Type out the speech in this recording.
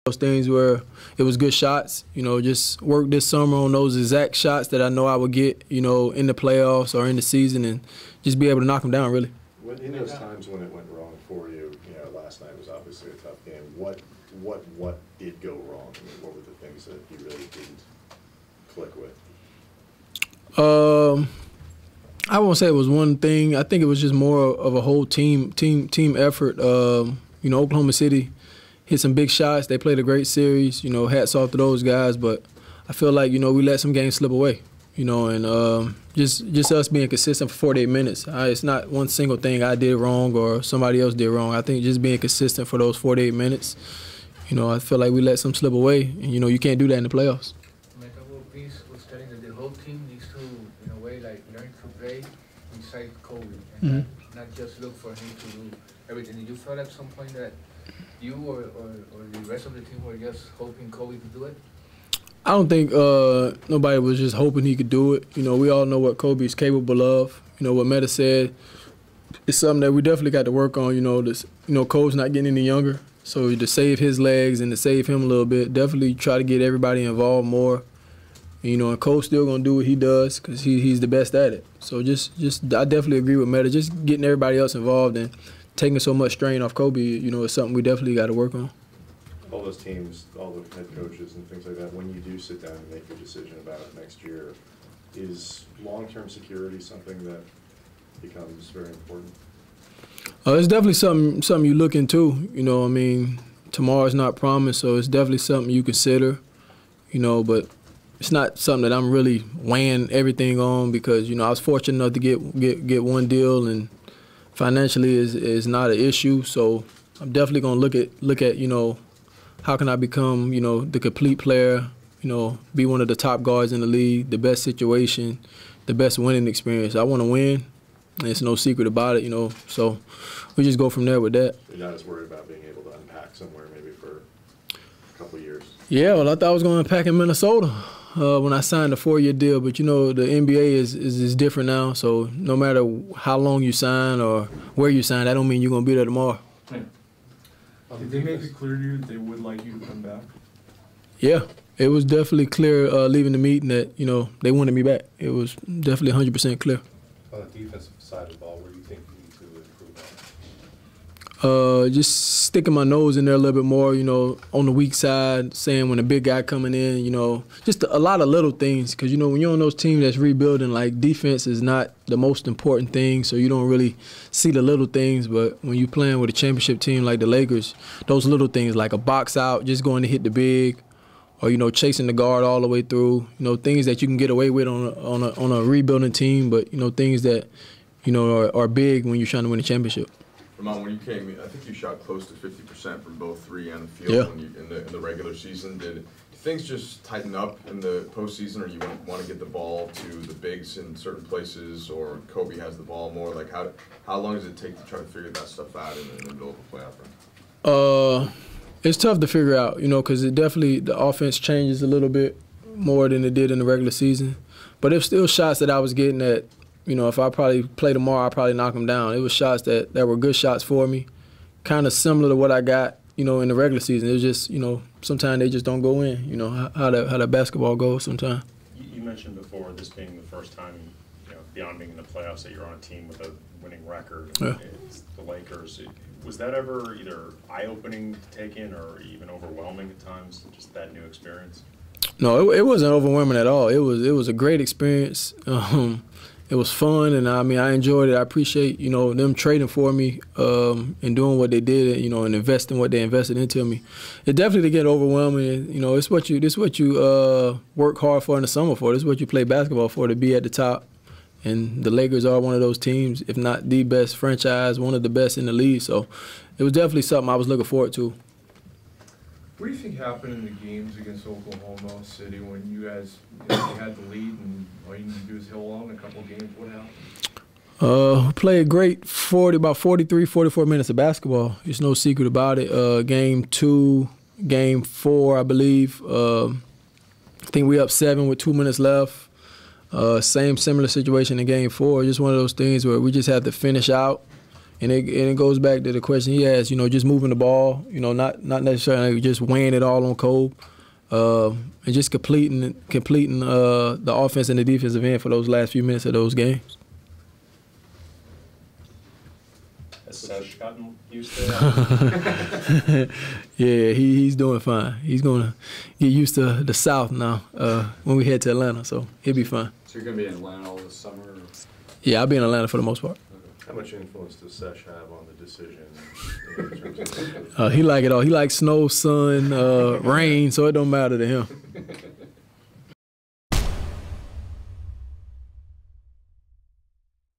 those things where it was good shots. Just work this summer on those exact shots that I know I would get, in the playoffs or in the season, and just be able to knock them down, really. In those times when it went wrong for you, last night was obviously a tough game. What did go wrong? I mean, what were the things that you really didn't click with? I won't say it was one thing. I think it was just more of a whole team effort. Oklahoma City hit some big shots. They played a great series. Hats off to those guys. But I feel like we let some games slip away. And just us being consistent for 48 minutes. It's not one single thing I did wrong or somebody else did wrong. I think just being consistent for those 48 minutes. I feel like we let some slip away. And you can't do that in the playoffs. My couple of piece was telling that the whole team needs to, in a way, like learn to play inside Kobe and not just look for him to do everything. Did you feel at some point that you or the rest of the team were just hoping Kobe could do it? I don't think nobody was just hoping he could do it. We all know what Kobe's capable of. What Meta said, it's something that we definitely got to work on. Kobe's not getting any younger, so to save his legs and to save him a little bit, definitely try to get everybody involved more. And Kobe's still gonna do what he does because he's the best at it. So I definitely agree with Meta. Just getting everybody else involved and taking so much strain off Kobe, is something we definitely got to work on. All those teams, all the head coaches and things like that, when you do sit down and make your decision about it next year, is long-term security something that becomes very important? It's definitely something you look into. Tomorrow's not promised, so it's definitely something you consider. But it's not something that I'm really weighing everything on because I was fortunate enough to get one deal, and financially is not an issue. So I'm definitely gonna look at how can I become, the complete player, be one of the top guards in the league, the best situation, the best winning experience. I want to win, and it's no secret about it, so we just go from there with that. You're not as worried about being able to unpack somewhere maybe for a couple of years? Yeah, well, I thought I was going to unpack in Minnesota when I signed a 4-year deal, but, the NBA is different now, so no matter how long you sign or where you sign, that don't mean you're going to be there tomorrow. Did they make it clear to you that they would like you to come back? Yeah, it was definitely clear leaving the meeting that, they wanted me back. It was definitely 100% clear. On the defensive side of the ball, where do you think you need to improve on? Just sticking my nose in there a little bit more, on the weak side, saying when a big guy coming in, just a lot of little things. Because, when you're on those teams that's rebuilding, like defense is not the most important thing, so you don't really see the little things. But when you're playing with a championship team like the Lakers, those little things like a box out, just going to hit the big, or, chasing the guard all the way through, things that you can get away with on a rebuilding team, but, things that, are big when you're trying to win a championship. Ramon, when you came in, I think you shot close to 50% from both three and the field in the regular season. Did things just tighten up in the postseason, or you want to get the ball to the bigs in certain places, or Kobe has the ball more? Like, how long does it take to try to figure that stuff out in the middle of a playoff run? It's tough to figure out, because the offense changes a little bit more than it did in the regular season. But there's still shots that I was getting that, if I probably play tomorrow, I'd probably knock them down. It was shots that were good shots for me, kind of similar to what I got, in the regular season. It was just, sometimes they just don't go in, how that basketball goes sometimes. You mentioned before this being the first time, beyond being in the playoffs, that you're on a team with a winning record. Yeah. It's the Lakers. Was that ever either eye-opening to take in or even overwhelming at times, just that new experience? No, it wasn't overwhelming at all. It was a great experience. It was fun, and I enjoyed it. I appreciate, them trading for me and doing what they did, and investing what they invested into me. It definitely did get overwhelming. It's what you work hard for in the summer for. This is what you play basketball for, to be at the top. And the Lakers are one of those teams, if not the best franchise, one of the best in the league. So it was definitely something I was looking forward to. What do you think happened in the games against Oklahoma City when you guys had the lead and all you need to do is hold on a couple of games? What happened? Played great about 43, 44 minutes of basketball. There's no secret about it. Game 2, Game 4, I believe. I think we up 7 with 2 minutes left. Similar situation in Game 4. Just one of those things where we just had to finish out And it goes back to the question he asked, just moving the ball, not necessarily just weighing it all on Cole, and just completing the offense and the defensive end for those last few minutes of those games. Has Sesh gotten used to that? Yeah, he's doing fine. He's going to get used to the South now when we head to Atlanta, so he'll be fine. So you're going to be in Atlanta all this summer? Or? Yeah, I'll be in Atlanta for the most part. How much influence does Sesh have on the decision in terms of He like it all. He likes snow, sun, rain, so it don't matter to him.